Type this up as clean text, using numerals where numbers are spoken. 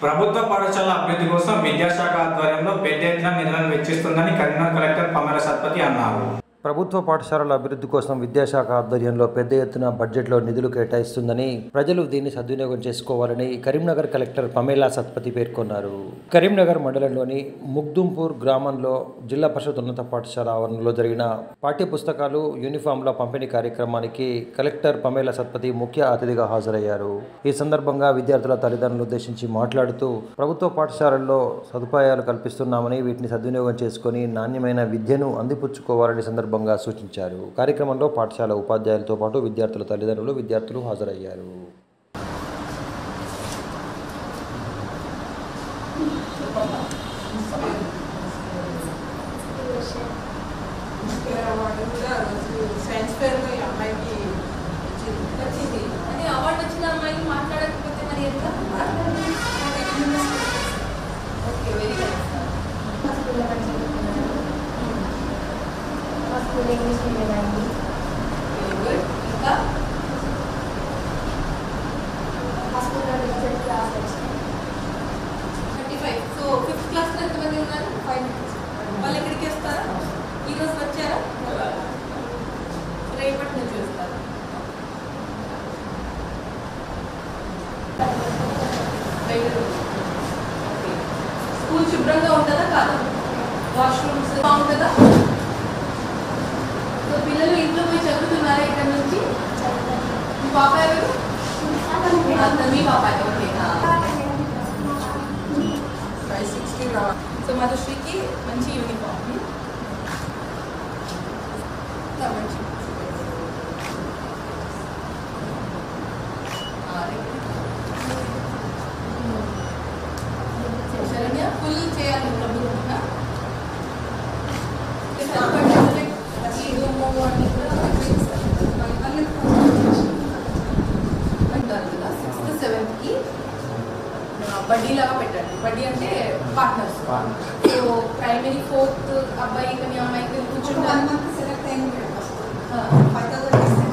ప్రభుత్వ పాఠశాలల అభివృద్ధి కోసం విద్యాశాఖ ఆధ్వర్యంలో పెద్ద ఎత్తున నిధులను వెచ్చిస్తుందని కరీంనగర్ కలెక్టర్ పమేలా సత్పతి అన్నారు. ప్రభుత్వ పాఠశాలల అభివృద్ధి కోసం విద్యాశాఖ ఆధ్వర్యంలో పెద్ద ఎత్తున బడ్జెట్లో నిధులు కేటాయిస్తుందని, ప్రజలు దీన్ని సద్వినియోగం చేసుకోవాలని కరీంనగర్ కలెక్టర్ పమేలా సత్పతి పేర్కొన్నారు. కరీంనగర్ మండలంలోని ముగ్దుంపూర్ గ్రామంలో జిల్లా పరిషత్ ఉన్నత పాఠశాల ఆవరణలో జరిగిన పాఠ్య పుస్తకాలు, యూనిఫామ్ల పంపిణీ కార్యక్రమానికి కలెక్టర్ పమేలా సత్పతి ముఖ్య అతిథిగా హాజరయ్యారు. ఈ సందర్భంగా విద్యార్థుల తల్లిదండ్రులను ఉద్దేశించి మాట్లాడుతూ, ప్రభుత్వ పాఠశాలల్లో సదుపాయాలు కల్పిస్తున్నామని, వీటిని సద్వినియోగం చేసుకుని నాణ్యమైన విద్యను అందిపుచ్చుకోవాలని సందర్భంగా సూచించారు. కార్యక్రమంలో పాఠశాల ఉపాధ్యాయులతో పాటు విద్యార్థుల తల్లిదండ్రులు, విద్యార్థులు హాజరయ్యారు. English medium అండి. Very good. ఇంకా హాస్పిటల్ రిజల్ట్ క్లాస్ వచ్చింది. 35. సో 5th క్లాస్ లో ఎంతమంది ఉన్నారు? 5 మెంబర్స్. వాళ్ళు ఎక్కడికి వస్తారా? ఈ రోజు వచ్చారా? రేపటి నుంచి వస్తారు. స్కూల్ శుభ్రంగా ఉంటుందా కాదా? వాష్రూమ్స్ బాగుంటుందా? సో పిల్లలు ఇంట్లో పోయి చదువుతున్నారా ఇక్కడ నుంచి? మీ పాప ఎవరు? మీ పాప. ఓకే. 560 రావాలి. సో మధుశ్రీకి మంచి యూనిఫామ్. మంచి శరణ్య ఫుల్ చేయాలి ప్రభుత్వంగా. బడ్డీ లాగా పెట్టండి. బడ్డీ అంటే పార్ట్నర్స్. సో ప్రైమరీ 4th అబ్బాయి కానీ అమ్మాయికి కూర్చుంటారు. సెలెక్ట్ అయింది 5000